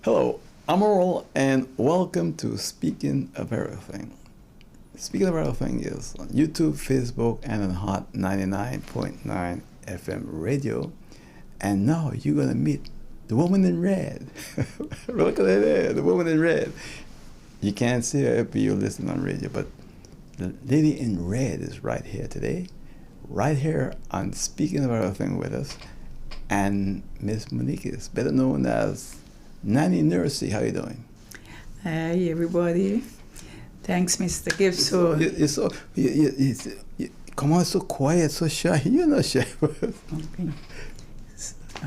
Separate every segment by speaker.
Speaker 1: Hello, I'm Earl, and welcome to Speaking of Everything. Speaking of Everything is on YouTube, Facebook, and on Hot 99.9 FM radio. And now you're going to meet the woman in red. Look at her there, the woman in red. You can't see her if you listen on radio, but the lady in red is right here today, right here on Speaking of Everything with us. And Miss Monique is better known as Nanny Nurssy. How you doing?
Speaker 2: Hi, everybody. Thanks, Mr. Gibbs.
Speaker 1: You come on, so quiet, so shy. You're not shy.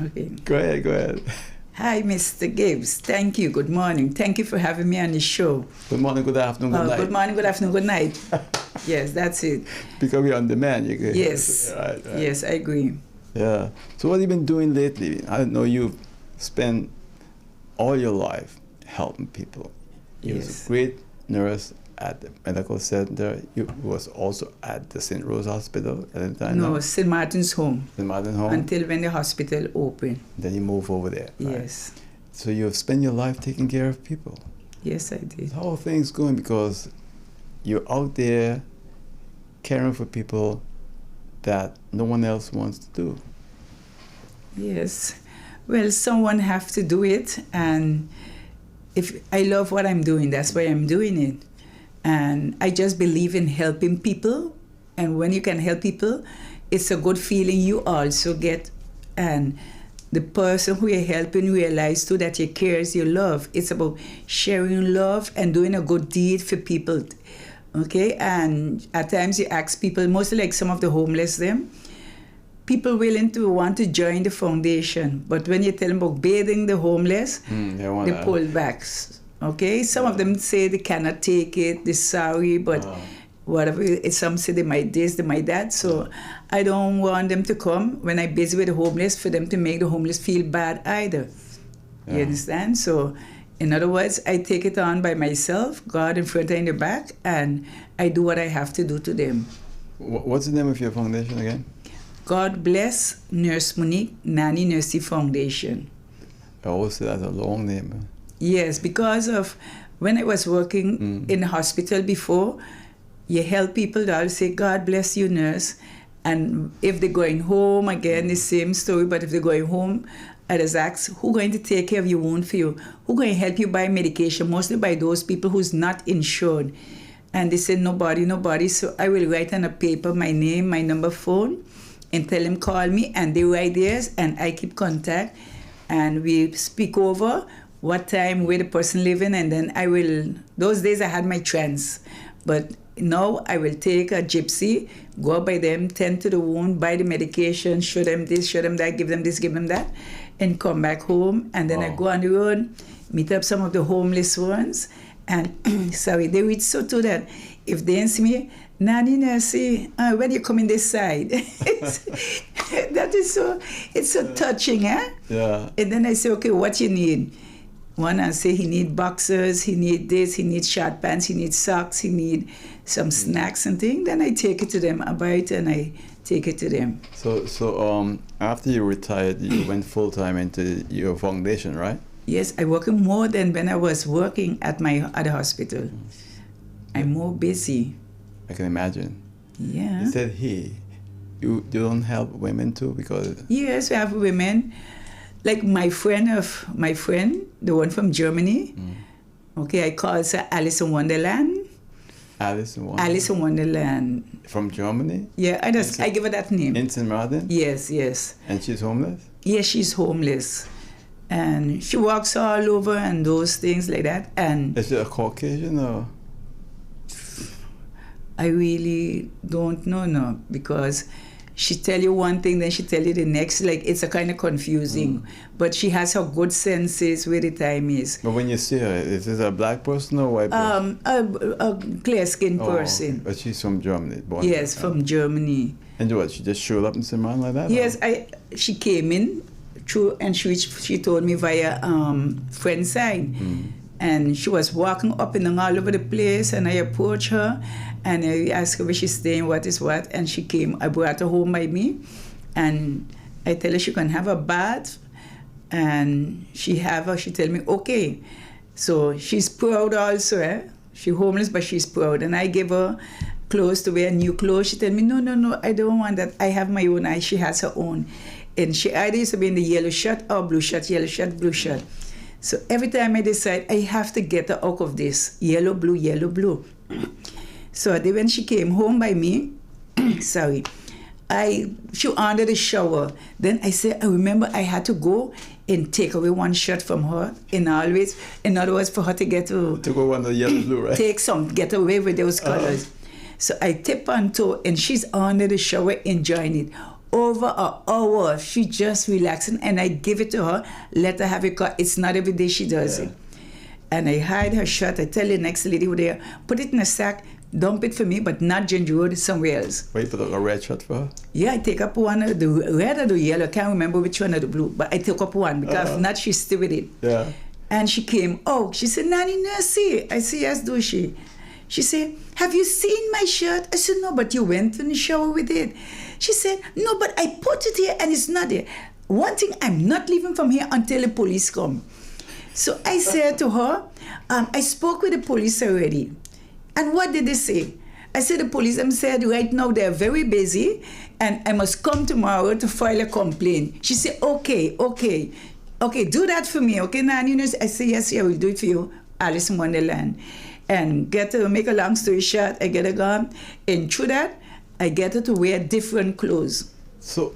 Speaker 2: Okay.
Speaker 1: Go ahead.
Speaker 2: Hi, Mr. Gibbs. Thank you. Good morning. Thank you for having me on the show.
Speaker 1: Good morning, good afternoon, good night.
Speaker 2: Good morning, good afternoon, good night. Yes, that's it.
Speaker 1: Because we're on demand. You can,
Speaker 2: yes.
Speaker 1: Right.
Speaker 2: Yes, I agree.
Speaker 1: Yeah. So what have you been doing lately? I know you've spent all your life helping people. You was a great nurse at the medical center. You was also at the St. Rose Hospital at the time.
Speaker 2: No, St. Martin's Home.
Speaker 1: St. Martin's Home.
Speaker 2: Until when the hospital opened.
Speaker 1: Then you move over there. Right?
Speaker 2: Yes.
Speaker 1: So you've spent your life taking care of people.
Speaker 2: Yes, I did.
Speaker 1: How are things going? Because you're out there caring for people that no one else wants to do.
Speaker 2: Yes. Well, someone have to do it, and if I love what I'm doing, that's why I'm doing it. And I just believe in helping people, and when you can help people, it's a good feeling you also get, and the person who you're helping realize too that you cares, you love. It's about sharing love and doing a good deed for people. Okay, and at times you ask people, mostly like some of the homeless them, people willing to want to join the foundation, but when you tell them about bathing the homeless, they pull back. Okay, some of them say they cannot take it, they're sorry, but whatever. Some say they might this, they might that. So I don't want them to come when I'm busy with the homeless for them to make the homeless feel bad either. Yeah. You understand? So in other words, I take it on by myself, God in front and in the back, and I do what I have to do to them.
Speaker 1: What's the name of your foundation again?
Speaker 2: God Bless Nurse Monique Nanny Nurssy Foundation.
Speaker 1: I always say that's a long name.
Speaker 2: Yes, because of when I was working in the hospital before, you help people, they'll say, God bless you, nurse. And if they're going home, again, the same story, but if they're going home, I just ask, who's going to take care of your wound for you? Who's going to help you buy medication? Mostly by those people who's not insured. And they say, nobody. So I will write on a paper my name, my number phone, and tell them call me, and they write theirs, and I keep contact, and we speak over what time, where the person living, and then I will, those days I had my trance, but now I will take a gypsy, go by them, tend to the wound, buy the medication, show them this, show them that, give them this, give them that, and come back home, and then I go on the road, meet up some of the homeless ones, and sorry, they reach so to that if they see me, Nanny Nurssy, when you coming this side? That is so, it's so touching, eh?
Speaker 1: Yeah.
Speaker 2: And then I say, okay, what you need? One, I say he need boxers, he need this, he needs short pants, he needs socks, he need some snacks and things. Then I take it to them, I buy it and I take it to them.
Speaker 1: So after you retired, you went full-time into your foundation, right?
Speaker 2: Yes, I work more than when I was working at my other hospital. I'm more busy.
Speaker 1: I can imagine.
Speaker 2: Yeah.
Speaker 1: You said you don't help women too because...
Speaker 2: Yes, we have women. Like my friend, the one from Germany. Okay, I call her Alice in Wonderland.
Speaker 1: Alice in Wonderland?
Speaker 2: Alice in Wonderland.
Speaker 1: From Germany?
Speaker 2: Yeah, I give her that name.
Speaker 1: In St. Martin?
Speaker 2: Yes.
Speaker 1: And she's homeless?
Speaker 2: Yes, she's homeless. And she walks all over and those things like that. And
Speaker 1: is she a Caucasian or...?
Speaker 2: I really don't know now because she tell you one thing, then she tell you the next. Like, it's a kind of confusing. But she has her good senses where the time is.
Speaker 1: But when you see her, is this a black person or a white person?
Speaker 2: A clear-skinned person.
Speaker 1: But she's from Germany, born
Speaker 2: yes,
Speaker 1: there.
Speaker 2: from Germany.
Speaker 1: And what, she just showed up in St. Martin like that?
Speaker 2: Yes, she came in through, and she told me via friend side. And she was walking up and down all over the place, and I approached her, and I asked her where she's staying, what is what, and she came. I brought her home by me, and I tell her she can have a bath, And she tell me, okay. So she's proud also, eh? She's homeless, but she's proud. And I give her clothes to wear, new clothes. She tell me, no, I don't want that. I have my own. She has her own. And she either used to be in the yellow shirt or blue shirt, yellow shirt, blue shirt. So every time I decide, I have to get her out of this. Yellow, blue, yellow, blue. So when she came home by me, sorry, she under the shower. Then I said, I remember I had to go and take away one shirt from her. In other words, for her to get to
Speaker 1: go on the yellow, blue, right?
Speaker 2: Get away with those colors. So I tip on toe, and she's under the shower enjoying it. Over an hour, she just relaxing, and I give it to her, let her have it, because it's not every day she does it. And I hide her shirt. I tell the next lady over there, put it in a sack, dump it for me, but not Ginger Road, somewhere else.
Speaker 1: Wait for a red shirt for her?
Speaker 2: Yeah, I take up one of the red or the yellow. I can't remember which one of the blue, but I took up one, because if not, she's still with it.
Speaker 1: Yeah.
Speaker 2: And she came, she said, Nanny, Nurssy. I said, yes, do she? She said, have you seen my shirt? I said, no, but you went in the shower with it. She said, no, but I put it here and it's not there. One thing, I'm not leaving from here until the police come. So I said to her, I spoke with the police already. And what did they say? I said, the police said, right now they're very busy and I must come tomorrow to file a complaint. She said, okay, do that for me, okay, Nanny? I said, yes, I will do it for you, Alice in Wonderland. And make a long story short, I get her gone, and through that, I get her to wear different clothes.
Speaker 1: So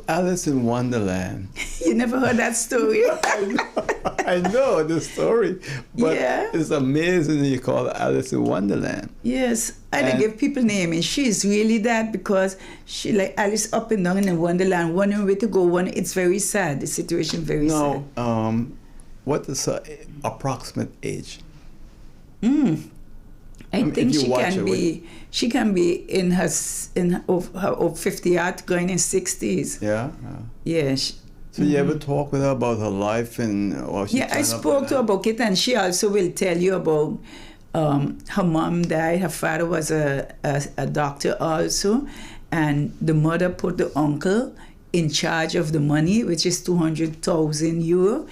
Speaker 1: Alice in Wonderland.
Speaker 2: You never heard that story?
Speaker 1: I know the story, but it's amazing you call it Alice in Wonderland.
Speaker 2: Yes, I don't give people names, and she's really that, because she like Alice up and down in Wonderland, wondering where to go. It's very sad. The situation very sad.
Speaker 1: No, what is her approximate age?
Speaker 2: I think she can be in her 50 out, going in 60s.
Speaker 1: Yeah.
Speaker 2: Yes.
Speaker 1: So you ever talk with her about her life and
Speaker 2: I spoke to her about it, and she also will tell you about her mom died. Her father was a doctor also, and the mother put the uncle in charge of the money, which is 200,000 euro,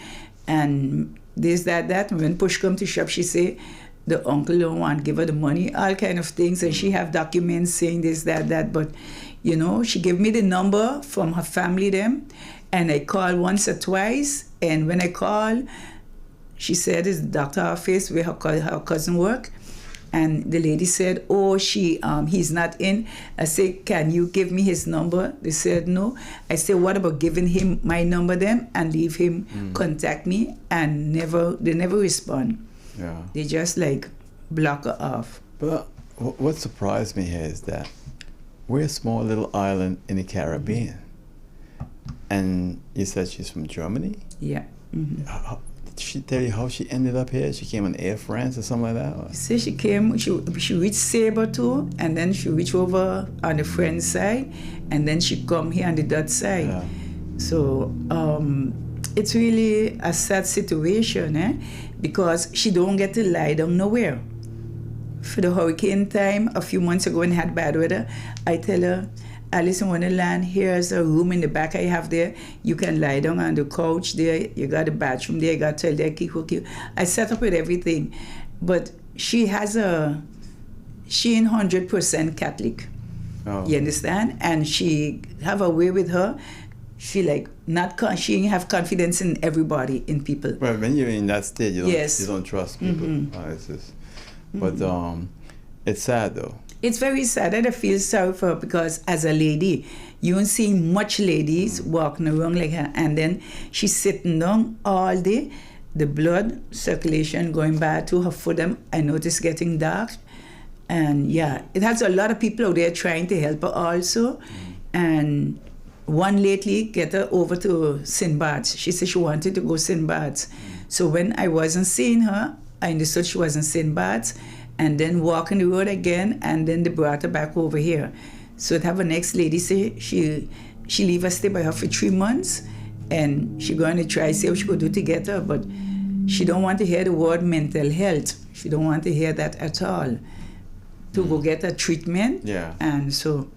Speaker 2: and this, that. When push come to shove, she say the uncle don't want to give her the money, all kind of things, and she have documents saying this, that. But she gave me the number from her family them, and I called once or twice. And when I called, she said it's the doctor's office where her cousin work. And the lady said, he's not in. I said, can you give me his number? They said, no. I said, what about giving him my number then and leave him contact me? And they never respond.
Speaker 1: Yeah.
Speaker 2: They just block her off.
Speaker 1: But what surprised me here is that we're a small little island in the Caribbean. And you said she's from Germany?
Speaker 2: Yeah. Mm-hmm.
Speaker 1: Did she tell you how she ended up here? She came on Air France or something like that?
Speaker 2: So she came, she reached Sabre too, and then she reached over on the French side, and then she come here on the Dutch side.
Speaker 1: Yeah.
Speaker 2: So it's really a sad situation, because she don't get to lie down nowhere. For the hurricane time, a few months ago when I had bad weather, I tell her, Alice in Wonderland, here's a room in the back I have there. You can lie down on the couch there. You got a bathroom there. You got a toilet, cook you. I set up with everything. But she in 100% Catholic.
Speaker 1: Oh.
Speaker 2: You understand? And she have a way with her. She she have confidence in everybody, in people.
Speaker 1: Well, when you're in that state, you don't trust people.
Speaker 2: Mm-hmm.
Speaker 1: But it's sad though.
Speaker 2: It's very sad, and I feel sorry for her, because as a lady, you don't see much ladies walking around like her, and then she's sitting down all day, the blood circulation going bad to her foot. I notice getting dark, and it has a lot of people out there trying to help her also, and one lately get her over to Sinbad's. She said she wanted to go Sinbad's. So when I wasn't seeing her, I understood she wasn't Sinbad's, and then walking the road again, and then they brought her back over here. So to have a next lady say she leave her stay by her for 3 months, and she going to try see what she could do to get her, but she don't want to hear the word mental health. She don't want to hear that at all. To go get a treatment.
Speaker 1: Yeah.
Speaker 2: And so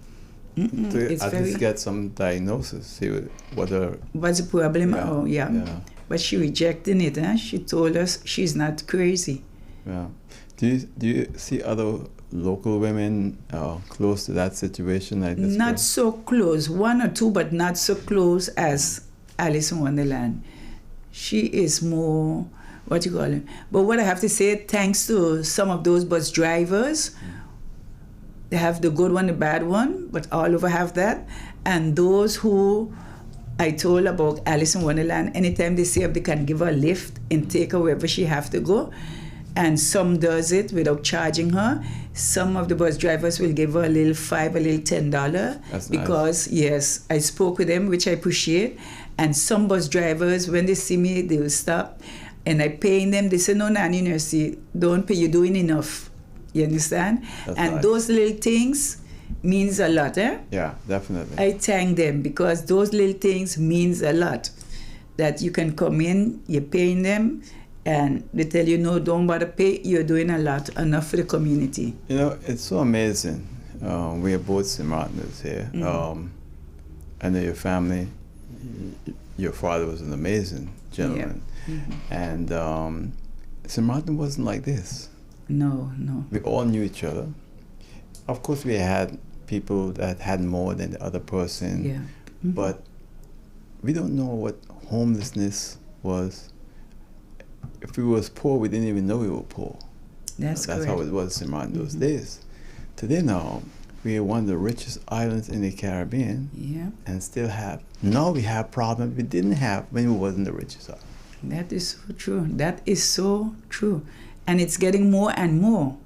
Speaker 2: It's
Speaker 1: at
Speaker 2: very.
Speaker 1: least get some diagnosis, see what her...
Speaker 2: What's the problem?
Speaker 1: Yeah,
Speaker 2: Oh, yeah.
Speaker 1: yeah.
Speaker 2: But she rejecting it. Huh? She told us she's not crazy.
Speaker 1: Yeah. Do you see other local women close to that situation like this?
Speaker 2: Not
Speaker 1: girl?
Speaker 2: so close. One or two, but not so close as Alice in Wonderland. She is more, what you call it. But what I have to say, thanks to some of those bus drivers, they have the good one, the bad one, but all over have that. And those who I told about Alice in Wonderland, anytime they see if they can give her a lift and take her wherever she have to go. And some does it without charging her. Some of the bus drivers will give her a little $5, a little $10.
Speaker 1: That's
Speaker 2: because,
Speaker 1: nice.
Speaker 2: yes, I spoke with them, which I appreciate. And some bus drivers, when they see me, they will stop. And I paying them. They say, no, Nanny, Nurssy, don't pay. You're doing enough. You understand?
Speaker 1: That's
Speaker 2: and
Speaker 1: nice.
Speaker 2: those little things means a lot, eh?
Speaker 1: Yeah, definitely.
Speaker 2: I thank them because those little things means a lot. That you can come in, you're paying them, and they tell you, no, don't bother pay, you're doing a lot, enough for the community.
Speaker 1: You know, it's so amazing. We are both St. Martiners here. I know your family, your father was an amazing gentleman.
Speaker 2: Yeah.
Speaker 1: And St. Martin wasn't like this.
Speaker 2: No.
Speaker 1: We all knew each other. Of course, we had people that had more than the other person.
Speaker 2: Yeah.
Speaker 1: But we don't know what homelessness was. If we was poor, we didn't even know we were poor.
Speaker 2: That's
Speaker 1: how it was in Martin those days. Today now, we are one of the richest islands in the Caribbean.
Speaker 2: Yeah.
Speaker 1: And still have. Now we have problems we didn't have when we wasn't the richest island.
Speaker 2: That is so true. That is so true. And it's getting more and more.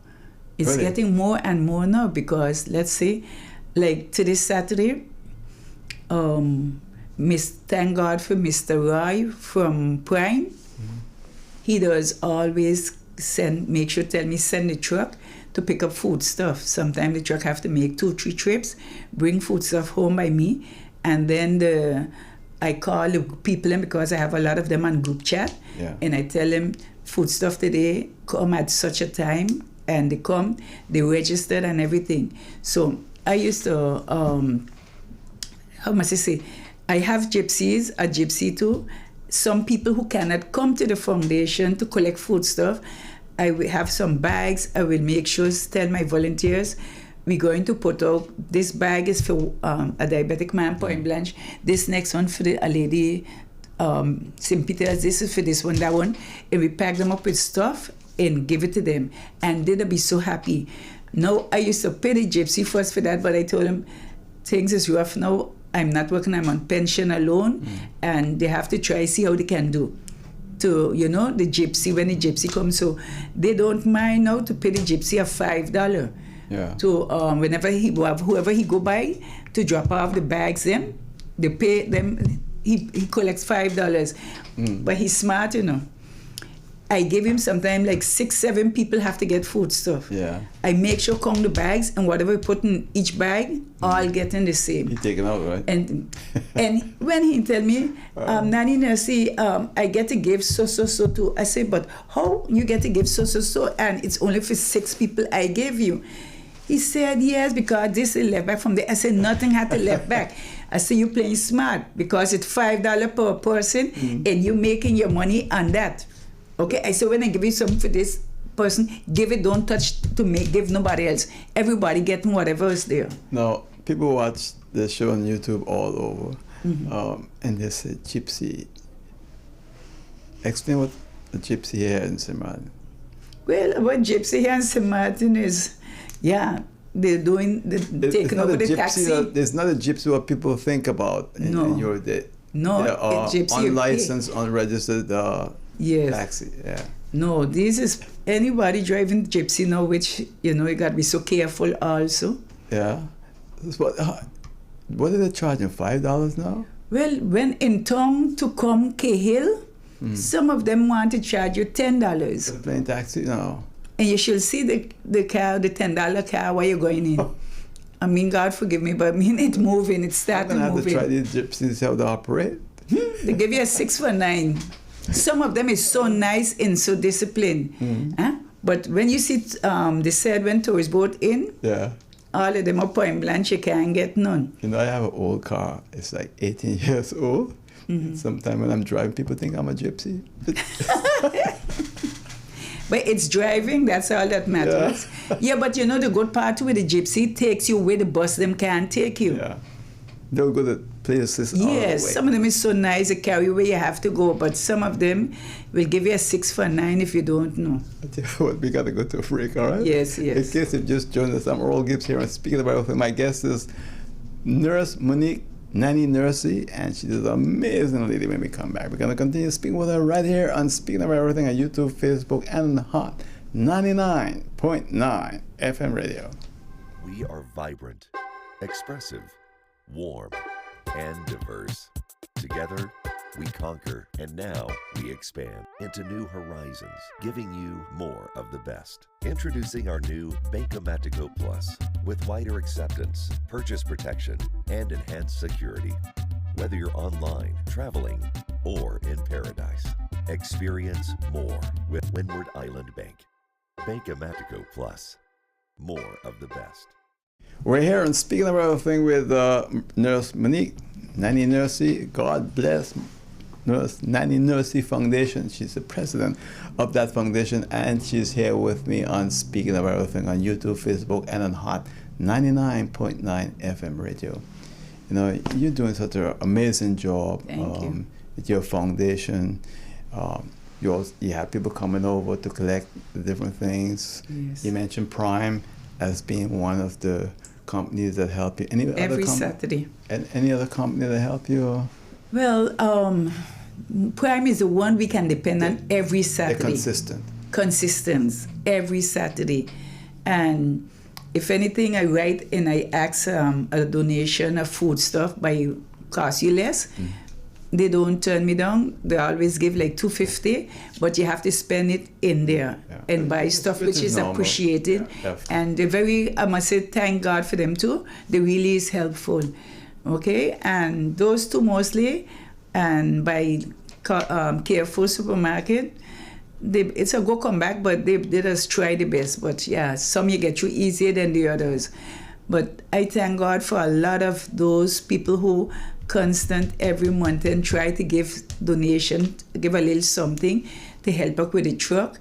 Speaker 2: It's
Speaker 1: Really?
Speaker 2: getting more and more now because, let's say, like today Saturday, thank God for Mr. Roy from Prime. He does always send the truck to pick up food stuff. Sometimes the truck have to make 2-3 trips, bring food stuff home by me, and then I call the people in because I have a lot of them on group chat, and I tell them food stuff today come at such a time, and they come, they registered and everything. So I used to, how must I say, I have gypsies, a gypsy too. Some people who cannot come to the foundation to collect food stuff, I will have some bags. I will make sure, tell my volunteers, we're going to put out, this bag is for a diabetic man, Point Blanche. This next one for a lady, St. Peter's. This is for this one, that one. And we pack them up with stuff and give it to them. And they'll be so happy. Now, I used to pay the gypsy first for that, but I told them, things is rough now. I'm not working, I'm on pension alone, and they have to try see how they can do. To, the gypsy, when the gypsy comes, so they don't mind now to pay the gypsy a $5.
Speaker 1: Yeah.
Speaker 2: To whenever whoever he go by to drop off the bags them, they pay them. He collects $5, but he's smart, I give him sometimes like 6-7 people have to get food stuff.
Speaker 1: Yeah.
Speaker 2: I make sure count the bags and whatever we put in each bag, all getting the same.
Speaker 1: You take it out, right?
Speaker 2: And when he tell me, Nanny Nurssy, I get to give so to, I say, but how you get to give so and it's only for 6 people I gave you? He said, yes, because this is left back from there. I said, nothing had to left back. I said, you playing smart because it's $5 per person and you making your money on that. Okay, I said, when I give you something for this person, give it, don't touch to give nobody else. Everybody getting whatever is there.
Speaker 1: Now, people watch the show on YouTube all over, and they say gypsy. Explain what the gypsy here in St. Martin.
Speaker 2: Well, what gypsy here in St. Martin is, they're taking over the taxi.
Speaker 1: It's not a gypsy what people think about in your day.
Speaker 2: No,
Speaker 1: it's
Speaker 2: gypsy.
Speaker 1: Unlicensed, unregistered
Speaker 2: yes.
Speaker 1: taxi. Yeah.
Speaker 2: No, this is anybody driving gypsy now, which, you got to be so careful also.
Speaker 1: Yeah. What are they charging, $5 now?
Speaker 2: Well, when in town to come Cahill, some of them want to charge you $10.
Speaker 1: For plane taxi? No.
Speaker 2: And you should see the car, the $10 car while you're going in. I mean, God forgive me, but it's moving, it's starting moving.
Speaker 1: I'm going to have to try these gypsies how they operate.
Speaker 2: They give you a 6 for 9. Some of them is so nice and so disciplined. But when you see, they said when tourists boat in, All of them are point blank, you can't get none.
Speaker 1: You know, I have an old car. It's like 18 years old. Sometimes when I'm driving, people think I'm a gypsy.
Speaker 2: But it's driving, that's all that matters. Yeah, but you know the good part with the gypsy takes you where the bus them can't take you.
Speaker 1: Yeah. They'll go to places all the way.
Speaker 2: Yes, some of them is so nice, they carry you where you have to go, but some of them will give you a 6 for 9 if you don't know.
Speaker 1: I tell you what, we got to go to a break, all right?
Speaker 2: Yes.
Speaker 1: In case you've just joined us, I'm Earl Gibbs here and speaking about everything. My guest is Nurse Monique, Nanny Nurssy, and she's an amazing lady when we come back. We're going to continue speaking with her right here on Speaking About Everything on YouTube, Facebook, and Hot 99.9 FM radio.
Speaker 3: We are vibrant, expressive, warm, and diverse. Together, we conquer, and now we expand into new horizons, giving you more of the best. Introducing our new Bankomatico Plus with wider acceptance, purchase protection, and enhanced security. Whether you're online, traveling, or in paradise, experience more with Windward Island Bank. Bankomatico Plus, more of the best.
Speaker 1: We're here and speaking about everything with Nurse Monique, Nanny Nurssy. God bless Nanny Nurssy Foundation. She's the president of that foundation, and she's here with me on Speaking About Everything on YouTube, Facebook, and on Hot 99.9 FM radio. You know, you're doing such an amazing job.
Speaker 2: Thank you.
Speaker 1: With your foundation. You have people coming over to collect the different things.
Speaker 2: Yes.
Speaker 1: You mentioned Prime as being one of the companies that help you.
Speaker 2: Every Saturday.
Speaker 1: And any other company that help you? Or?
Speaker 2: Well, Prime is the one we can depend on every Saturday.
Speaker 1: They're consistent.
Speaker 2: Consistent, every Saturday. And if anything, I write and I ask a donation of food stuff by cost you less. They don't turn me down. They always give like $2.50, but you have to spend it in there and buy stuff which is normal. Appreciated. Yeah, and they're very, I must say, thank God for them too. They really is helpful. Okay, and those two mostly, and by Carrefour Supermarket, it's a go come back, but they just try the best. But yeah, some you get through easier than the others. But I thank God for a lot of those people who constant every month and try to give donation, give a little something to help us with the truck.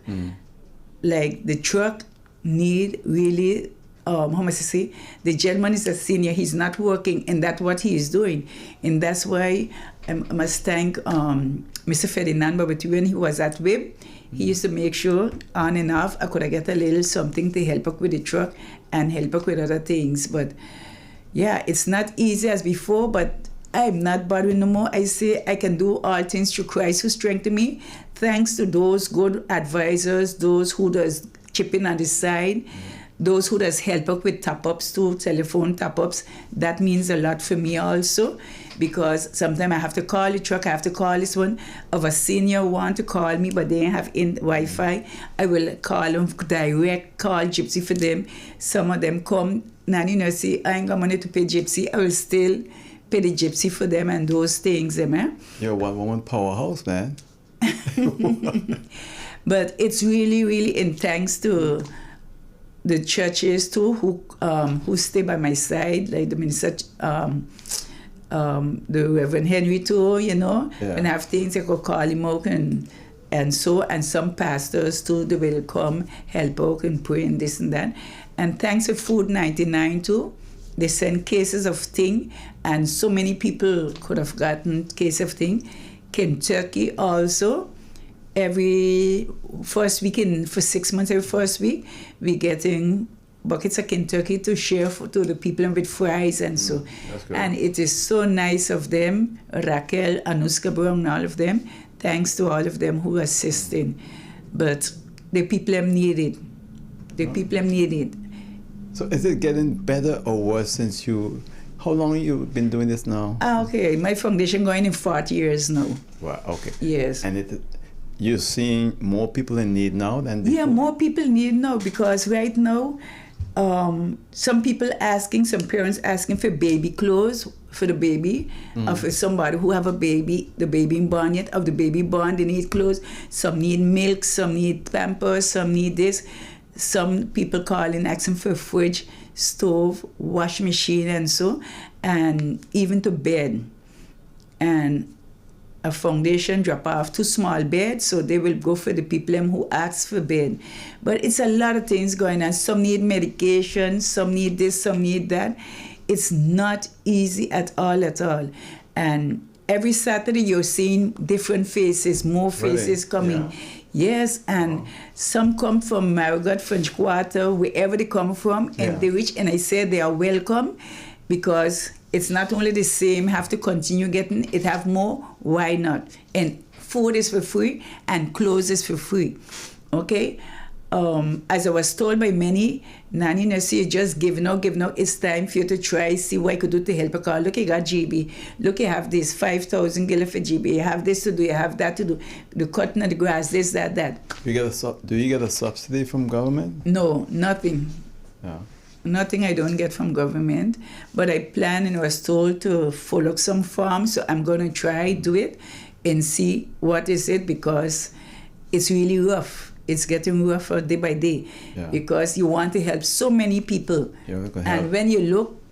Speaker 2: Like the truck need really, how much to say, the gentleman is a senior, he's not working, and that's what he is doing. And that's why I must thank Mr. Ferdinand, but when he was at WIB, he used to make sure on and off I could get a little something to help us with the truck and help us with other things. But yeah, it's not easy as before, but I'm not bothering no more. I say I can do all things through Christ who strengthens me. Thanks to those good advisors, those who does chip in on the side, those who does help us with top-ups too, telephone top-ups. That means a lot for me also, because sometimes I have to call the truck, I have to call this one of a senior want to call me, but they don't have Wi-Fi. I will call them direct, call Gypsy for them. Some of them come, Nanny Nurssy, I ain't got money to pay Gypsy. I will still pay the Gypsy for them and those things,
Speaker 1: You're a one-woman powerhouse, man.
Speaker 2: But it's really, really in thanks to the churches too who stay by my side, like the minister, the Reverend Henry too, and I have things I could call him out and some pastors too, they will come help out and pray and this and that. And thanks to Food 99 too, they send cases of thing, and so many people could have gotten case of thing. Kentucky also, every first week for 6 months, every first week, we getting buckets of Kentucky to share to the people with fries and so.
Speaker 1: That's good.
Speaker 2: And it is so nice of them, Raquel, Anuska Brown, all of them. Thanks to all of them who assisted. But the people need it. The people need it.
Speaker 1: So is it getting better or worse since how long you been doing this now?
Speaker 2: Okay, my foundation going in 40 years now.
Speaker 1: Wow, okay.
Speaker 2: Yes.
Speaker 1: And you're seeing more people in need now than before?
Speaker 2: Yeah, more people in need now, because right now, some people some parents asking for baby clothes for the baby, or for somebody who have a baby, the baby born yet, of the baby born, they need clothes. Some need milk, some need Pampers, some need this. some people calling, asking for a fridge, stove, wash machine, and so, and even to bed. And a foundation drop off 2 small beds, so they will go for the people who ask for bed. But it's a lot of things going on. Some need medication, some need this, some need that. It's not easy at all. And every Saturday you're seeing different faces, more faces coming.
Speaker 1: Yeah.
Speaker 2: Yes, and some come from Marigot, French Quarter, wherever they come from, and they reach, and I say they are welcome, because it's not only the same, have to continue getting it, have more, why not? And food is for free and clothes is for free. Okay? As I was told by many, Nanny, Nurssy, you're just giving out. It's time for you to try, see what I could do to help a car. Look, you got GB. Look, you have this 5,000 gila for GB. You have this to do, you have that to do. The cutting of the grass, this, that.
Speaker 1: Do you get a subsidy from government?
Speaker 2: No, nothing.
Speaker 1: Yeah.
Speaker 2: Nothing I don't get from government, but I plan and was told to follow some farms, so I'm going to try, do it, and see what is it, because it's really rough. It's getting rougher day by day, because you want to help so many people. And when you look,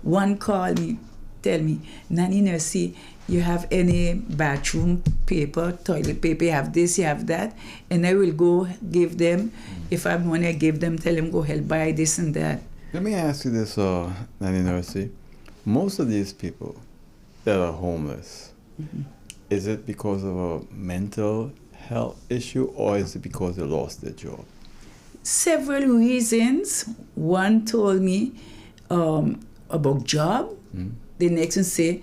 Speaker 2: one call me, tell me, Nanny, Nurssy, you have any bathroom paper, toilet paper, you have this, you have that, and I will go give them, if I have money, I give them, tell them, go help buy this and that.
Speaker 1: Let me ask you this, Nanny, Nurssy. Most of these people that are homeless, is it because of a mental health issue, or is it because they lost their job?
Speaker 2: Several reasons. One told me about job. The next one say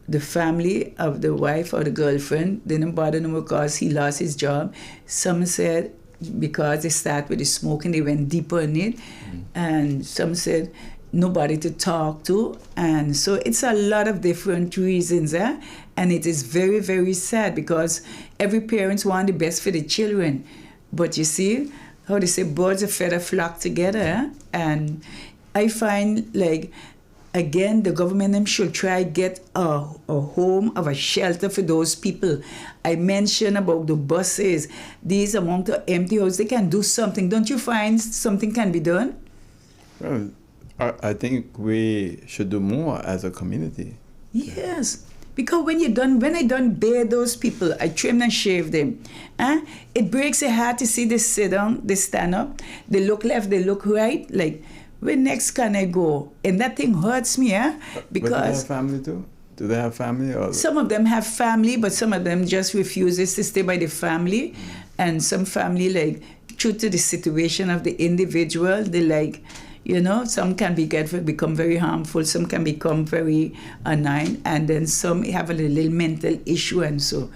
Speaker 2: the family of the wife or the girlfriend didn't bother him because he lost his job. Some said because they start with the smoking, they went deeper in it. And some said nobody to talk to. And so it's a lot of different reasons. And it is very, very sad, because every parent wants the best for the children. But you see, how they say, birds of feather flock together. And I find, like, again, the government should try get a home of a shelter for those people. I mentioned about the buses. These among the empty houses, they can do something. Don't you find something can be done?
Speaker 1: Well, I think we should do more as a community.
Speaker 2: Yes. Because when I done bear those people, I trim and shave them. It breaks your heart to see they sit down, they stand up, they look left, they look right, like, where next can I go? And that thing hurts me, because...
Speaker 1: But do they have family too? Do they have family? Or?
Speaker 2: Some of them have family, but some of them just refuses to stay by the family. And some family, like, true to the situation of the individual, they like... some can become very harmful, some can become very annoying, and then some have a little mental issue and so.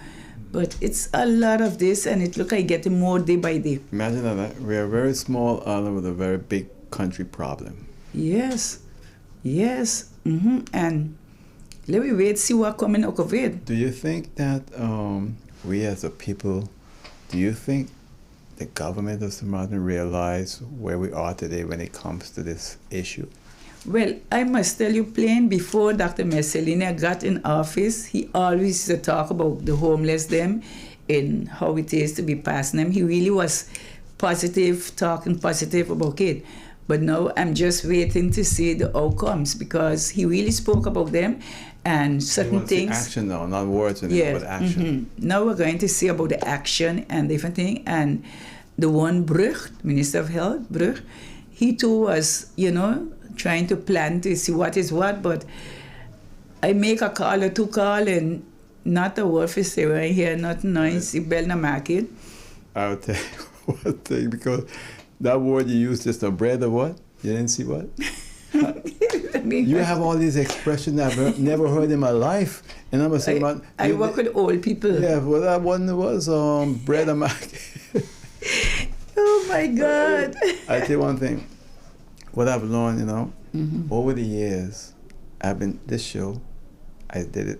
Speaker 2: But it's a lot of this, and it looks like getting more day by day.
Speaker 1: Imagine that we are a very small island with a very big country problem.
Speaker 2: Yes. And let me wait, see what coming out of it.
Speaker 1: Do you think that we as a people, do you think the government of St. Martin realize where we are today when it comes to this issue?
Speaker 2: Well, I must tell you plain, before Dr. Messalina got in office, he always used to talk about the homeless them and how it is to be passing them. He really was talking positive about it. But now I'm just waiting to see the outcomes, because he really spoke about them and certain things.
Speaker 1: Action now, not words anymore, but action.
Speaker 2: Now we're going to see about the action and different things. And the one Brugge, Minister of Health, Brugge, he too was, trying to plan to see what is what. But I make a call or two call, and not a word for say right here, not nice, you better not make it.
Speaker 1: I'll tell you one thing, because that word you used just a bread or what? You didn't see what? You have all these expressions I've never heard in my life. And I'm saying
Speaker 2: I work with old people.
Speaker 1: Yeah, well, that one was bread and mac.
Speaker 2: Oh my God.
Speaker 1: I tell you one thing. What I've learned, over the years, this show,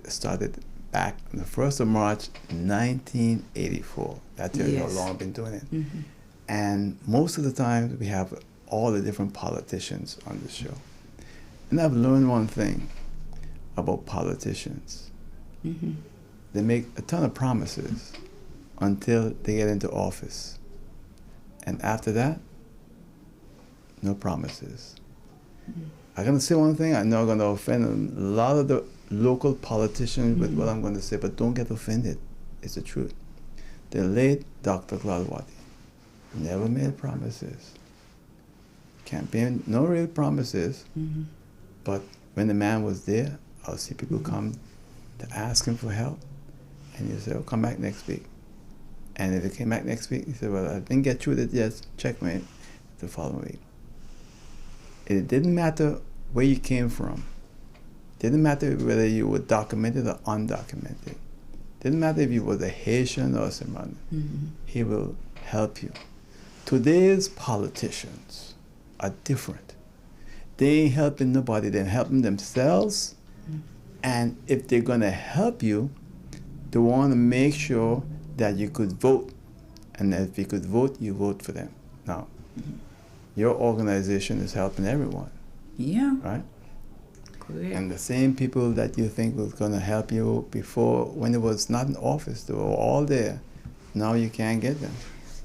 Speaker 1: started back on the 1st of March, 1984. That's how long I've been doing it. And most of the time, we have all the different politicians on the show. And I've learned one thing about politicians. They make a ton of promises until they get into office. And after that, no promises. I'm going to say one thing. I know I'm going to offend a lot of the local politicians with what I'm going to say, but don't get offended. It's the truth. The late Dr. Gladwati never made promises. Campaign, no real promises. But when the man was there, I'll see people come to ask him for help. And you say, oh, come back next week. And if he came back next week, he said, well, I didn't get through it yet, checkmate the following week. It didn't matter where you came from. It didn't matter whether you were documented or undocumented. It didn't matter if you were a Haitian or someone. He will help you. Today's politicians are different. They ain't helping nobody. They're helping themselves. And if they're going to help you, they want to make sure that you could vote. And if you could vote, you vote for them. Now, your organization is helping everyone.
Speaker 2: Yeah.
Speaker 1: Right?
Speaker 2: Correct.
Speaker 1: And the same people that you think was going to help you before, when it was not in office, they were all there. Now you can't get them.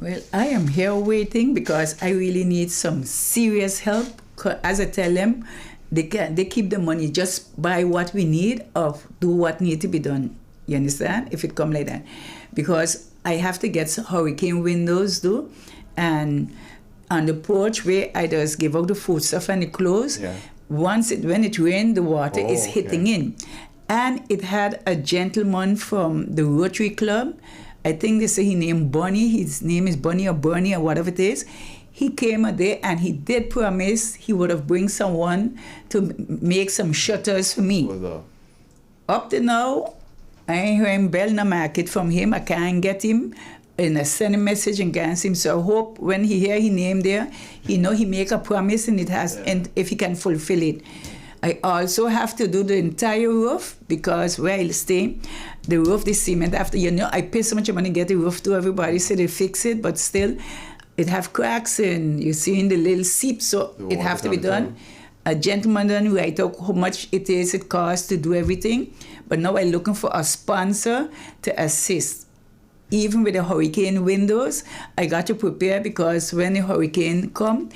Speaker 2: Well, I am here waiting because I really need some serious help. As I tell them, they keep the money, just buy what we need or do what need to be done. You understand? If it come like that. Because I have to get some hurricane windows too. And on the porch where I just give out the food stuff and the clothes, when it rains, the water is hitting in. And it had a gentleman from the Rotary Club. I think they say he named Bonnie. His name is Bonnie or Bernie or whatever it is. He came a day and he did promise he would have bring someone to make some shutters for me. Up to now, I ain't hearing bell no market from him. I can't get him. And I send a message and can't see him. So I hope when he hear his name there, he know he make a promise and it has, and if he can fulfill it. I also have to do the entire roof because where I stay, the roof, the cement, after, I pay so much money to get the roof to everybody, so they fix it, but still, it have cracks and you see in the little seep, so it have to be done. A gentleman done write out how much it costs to do everything, but now I'm looking for a sponsor to assist. Even with the hurricane windows, I got to prepare because when the hurricane come,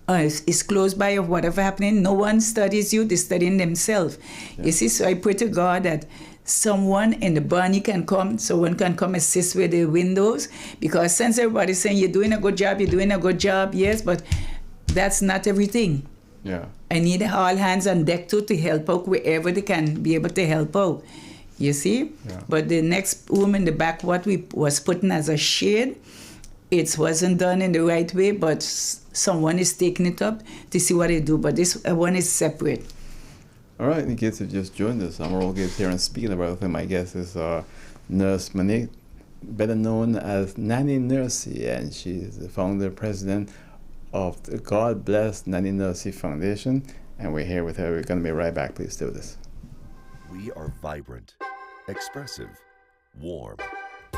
Speaker 2: it's close by or whatever happening, no one studies you, they studying themselves. You see, so I pray to God that someone in the Barney can come, someone can come assist with the windows, because since everybody's saying you're doing a good job, yes, but that's not everything.
Speaker 1: Yeah.
Speaker 2: I need all hands on deck too to help out wherever they can be able to help out. You see?
Speaker 1: Yeah.
Speaker 2: But the next room in the back, what we was putting as a shade, it wasn't done in the right way, but someone is taking it up to see what they do. But this one is separate.
Speaker 1: All right, in case you've just joined us, I'm Earl Gibbs here, and speaking about him, my guest is Nurse Monique, better known as Nanny Nurssy, and she's the founder president of the God Bless Nanny Nurssy Foundation, and we're here with her. We're going to be right back. Please stay with us.
Speaker 3: We are vibrant, expressive, warm,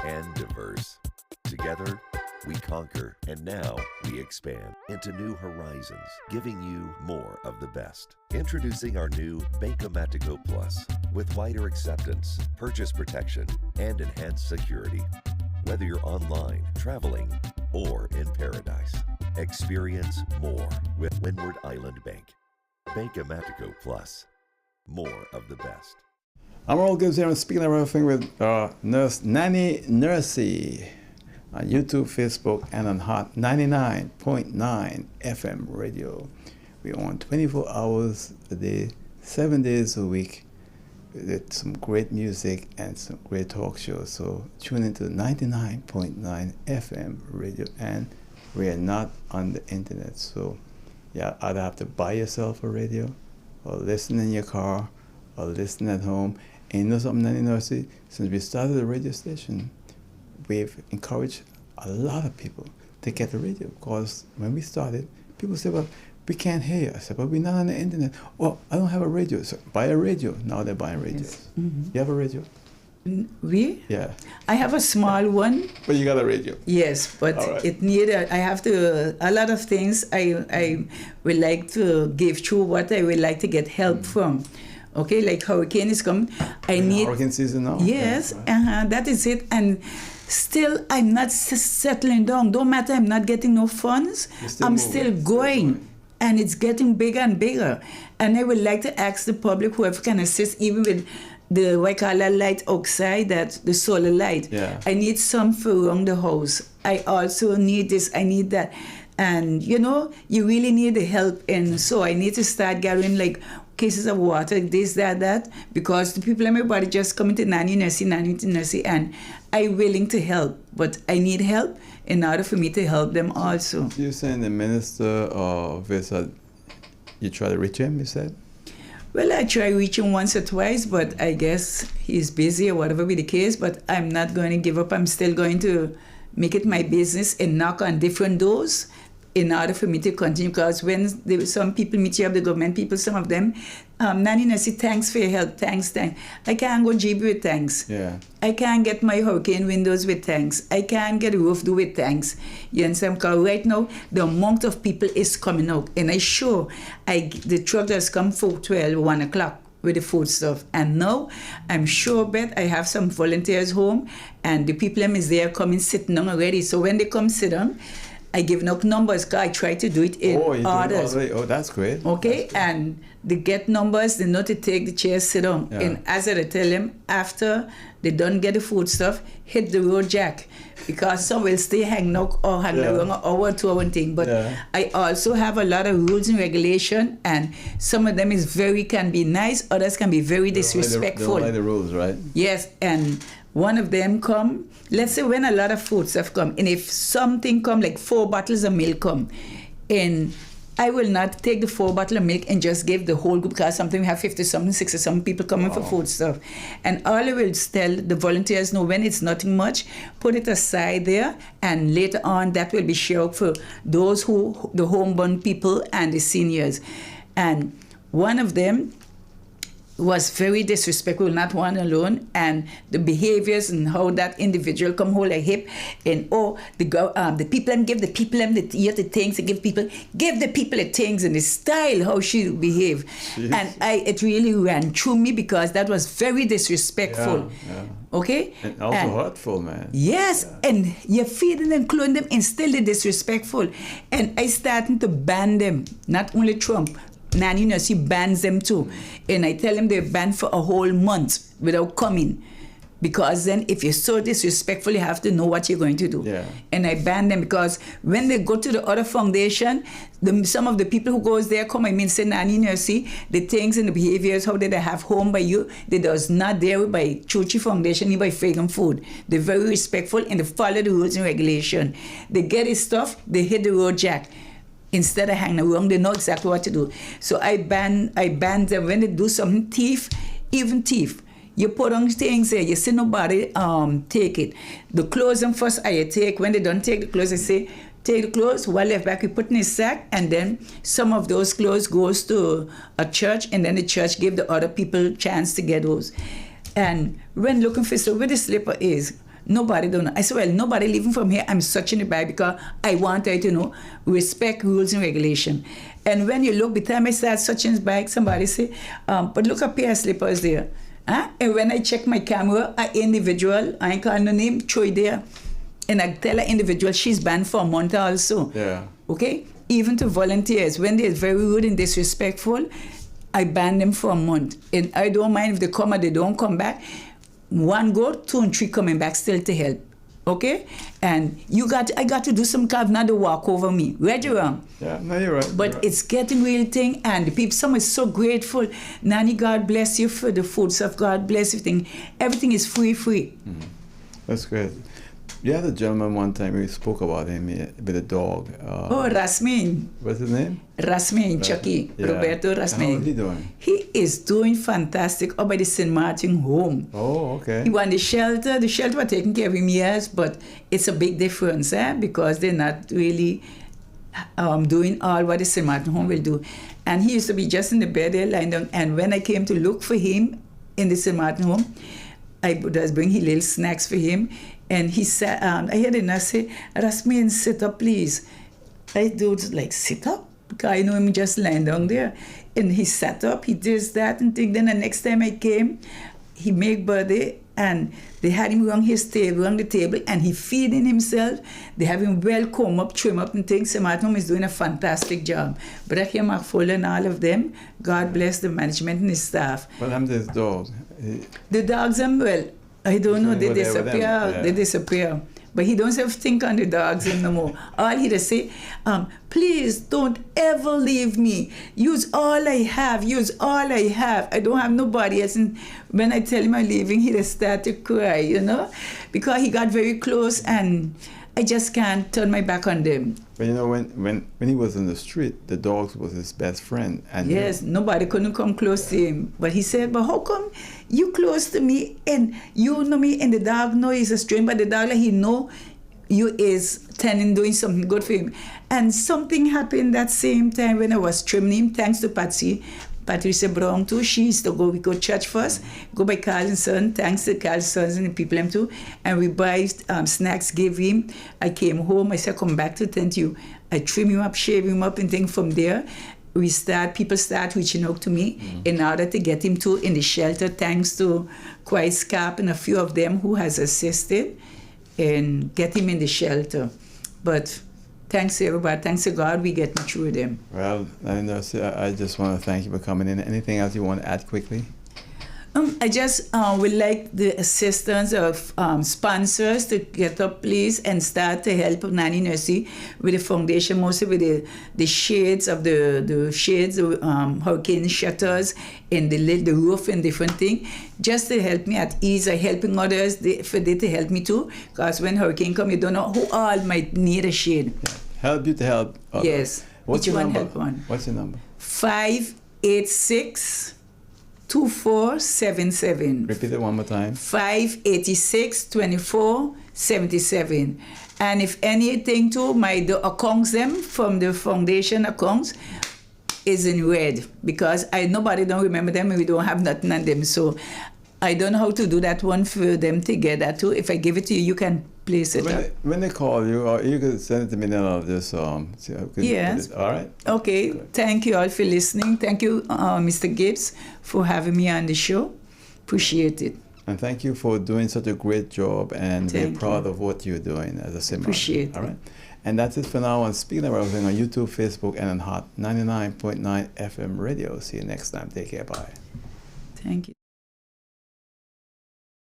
Speaker 3: and diverse. Together, we conquer, and now we expand into new horizons, giving you more of the best. Introducing our new Bankomatico Plus with wider acceptance, purchase protection, and enhanced security. Whether you're online, traveling, or in paradise, experience more with Windward Island Bank. Bankomatico Plus. More of the best.
Speaker 1: I'm Earl Gibbs here, and speaking of everything with Nurse Nanny Nurssy on YouTube, Facebook, and on Hot 99.9 FM radio. We're on 24 hours a day, 7 days a week, with some great music and some great talk shows. So tune into 99.9 FM radio, and we're not on the internet. So yeah, either have to buy yourself a radio, or listen in your car, or listen at home. And you know something, Nanny Nurssy? Since we started the radio station, we've encouraged a lot of people to get the radio, because when we started, people said, well, we can't hear you. I said, but we're not on the internet. Oh, I don't have a radio. So buy a radio. Now they're buying radios.
Speaker 2: Yes. Mm-hmm.
Speaker 1: You have a radio?
Speaker 2: We?
Speaker 1: Yeah.
Speaker 2: I have a small one.
Speaker 1: But you got a radio?
Speaker 2: Yes, but
Speaker 1: right.
Speaker 2: it needed, I have to, a lot of things I would like to give through what I would like to get help from. Okay, like hurricane is coming. I need
Speaker 1: hurricane season now?
Speaker 2: Yes,
Speaker 1: yeah, right.
Speaker 2: That is it. And still I'm not settling down. Don't matter, I'm not getting no funds. I'm still going. And it's getting bigger and bigger. And I would like to ask the public, whoever can assist, even with the Waikala light outside, that the solar light.
Speaker 1: Yeah.
Speaker 2: I need some for around the house. I also need this, I need that. And, you know, you really need the help. And so I need to start gathering, like, cases of water, this, that, because the people, everybody just coming to Nanny, Nurssy, and I'm willing to help. But I need help in order for me to help them also.
Speaker 1: You're saying the minister of Visa, you try to reach him, you said?
Speaker 2: Well, I try reaching once or twice, but I guess he's busy or whatever be the case, but I'm not going to give up. I'm still going to make it my business and knock on different doors in order for me to continue, because when some people meet you up, the government people, some of them, Nanny, Nurssy, thanks for your help, thanks. I can't go GB with thanks.
Speaker 1: Yeah.
Speaker 2: I can't get my hurricane windows with thanks. I can't get a roof do with thanks. You understand? Because right now, the amount of people is coming out. And the truck that's come for 1 o'clock with the food stuff. And now, I'm sure, I have some volunteers home, and the people is there coming sitting down already. So when they come sit down, I give no numbers, because I try to do it in orders.
Speaker 1: Oh, that's great.
Speaker 2: Okay,
Speaker 1: that's great.
Speaker 2: And they get numbers, they know to take the chair, sit down.
Speaker 1: Yeah.
Speaker 2: And as I tell them, after they don't get the food stuff, hit the road jack. Because some will stay hang out or hang around an hour or 2 hour thing. But I also have a lot of rules and regulation, and some of them can be nice, others can be very disrespectful.
Speaker 1: They don't like the rules, right?
Speaker 2: Yes, and one of them come, let's say when a lot of food stuff come, and if something come, like 4 bottles of milk come, and I will not take the 4 bottles of milk and just give the whole group, because something we have 50-something, 60-something people coming for food stuff. And all I will tell the volunteers, know when it's nothing much, put it aside there, and later on that will be shared for those the homeborn people and the seniors. And one of them was very disrespectful, not one alone, and the behaviors and how that individual come hold a hip, and the people give the people the things, and give the people the things, and the style how she behave. Jeez. And it really ran through me, because that was very disrespectful.
Speaker 1: Yeah.
Speaker 2: Okay?
Speaker 1: And also hurtful, man.
Speaker 2: Yes, and you're feeding and clothing them, and still they're disrespectful. And I started to ban them, not only Trump. Nanny, Nurssy bans them too. And I tell them they're banned for a whole month without coming. Because then if you're so disrespectful, you have to know what you're going to do.
Speaker 1: Yeah.
Speaker 2: And I ban them, because when they go to the other foundation, some of the people who goes there say, Nanny, Nurssy, the things and the behaviors, how did I have home by you, they does not there by Chuchi Foundation, ni by Fragrant Food. They're very respectful, and they follow the rules and regulation. They get his stuff, they hit the road jack. Instead of hanging around, they know exactly what to do. So I ban them when they do something, even thief. You put on things there, you see nobody take it. The clothes them first I take. When they don't take the clothes, I say, take the clothes, what left back, we put in a sack, and then some of those clothes goes to a church, and then the church give the other people a chance to get those. And when looking for where the slipper is, nobody don't know. I said, well, nobody leaving from here. I'm searching the bag, because I want her to know, respect rules and regulation. And when you look, by the time I start searching the bag, somebody say, but look up here, slippers there. Huh? And when I check my camera, an individual, I ain't calling the name, Troy there. And I tell an individual, she's banned for a month also.
Speaker 1: Yeah.
Speaker 2: Okay? Even to volunteers, when they're very rude and disrespectful, I ban them for a month. And I don't mind if they come or they don't come back. 1 go, 2 and 3 coming back still to help. Okay? And I got to do some kind of not to walk over me. Right or wrong?
Speaker 1: Yeah, no, you're right.
Speaker 2: But it's getting real thing, and the people, some is so grateful. Nanny, God bless you for the food stuff. God bless everything. Everything is free.
Speaker 1: Mm-hmm. That's great. You had a gentleman one time, we spoke about him with a dog.
Speaker 2: Rasmin.
Speaker 1: What's his name?
Speaker 2: Rasmin, Chucky. Yeah. Roberto Rasmin.
Speaker 1: How is he doing?
Speaker 2: He is doing fantastic up by the St. Martin home.
Speaker 1: Oh, okay.
Speaker 2: He won the shelter. The shelter was taking care of him, yes, but it's a big difference, because they're not really doing all what the St. Martin home will do. And he used to be just in the bed there lying down. And when I came to look for him in the St. Martin home, I was bringing little snacks for him. And he said, I heard the nurse say, Rasmin, sit up, please. I do like, sit up? Because I know him just lying down there. And he sat up, he did that and thing. Then the next time I came, he made birthday, and they had him around the table, and he feeding himself. They have him well comb up, trim up and things. So Martin is doing a fantastic job. Brechia Marfola and all of them, God bless the management and his staff.
Speaker 1: What happened to his dog?
Speaker 2: The dogs, well, I don't know, they disappear.
Speaker 1: Yeah.
Speaker 2: They disappear. But he don't have to think on the dogs no more. All he just say, please don't ever leave me. Use all I have. Use all I have. I don't have nobody else. And when I tell him I'm leaving, he just start to cry, you know, because he got very close, and I just can't turn my back on them.
Speaker 1: But you know, when he was in the street, the dogs was his best friend. And
Speaker 2: yes, nobody couldn't come close to him. But he said, but how come you close to me and you know me and the dog know he's a stranger, but the dog, like, he know you is tending doing something good for him. And something happened that same time when I was trimming him, thanks to Patsy. Patricia Brown too, she used to we go church first, go by Carl and Son, thanks to Carl's sons and the people them too, and we buy snacks, give him. I came home, I said, come back to thank you. I trim him up, shave him up, and then from there, people start reaching out to me in order to get him to in the shelter, thanks to Quiet Scarp and a few of them who has assisted and get him in the shelter. But thanks to everybody. Thanks to God, we get through them.
Speaker 1: Well, Nurssy, I just want to thank you for coming in. Anything else you want to add quickly?
Speaker 2: I just would like the assistance of sponsors to get up, please, and start to help Nanny Nurssy with the foundation, mostly with the shades of the shades, hurricane shutters, and the roof and different things, just to help me at ease. I'm helping others for they to help me too, because when hurricane come, you don't know who all might need a shade.
Speaker 1: Yeah. Help you to help others.
Speaker 2: Yes.
Speaker 1: What's your number?
Speaker 2: Help one.
Speaker 1: What's your number?
Speaker 2: 586-2477.
Speaker 1: Repeat it one more time.
Speaker 2: 586-2477. And if anything too, the accounts them from the foundation accounts is in red, because nobody don't remember them and we don't have nothing on them. So I don't know how to do that one for them to get that too. If I give it to you, you can place it up.
Speaker 1: When they call you, or you can send it to me, then I'll just
Speaker 2: yes.
Speaker 1: All right.
Speaker 2: Okay. Good. Thank you all for listening. Thank you, Mr. Gibbs, for having me on the show. Appreciate it.
Speaker 1: And thank you for doing such a great job, and we're proud of what you're doing as a singer.
Speaker 2: Appreciate it.
Speaker 1: All right. And that's it for now on Speaking of Everything on YouTube, Facebook, and on Hot 99.9 FM radio. See you next time. Take care. Bye.
Speaker 2: Thank you.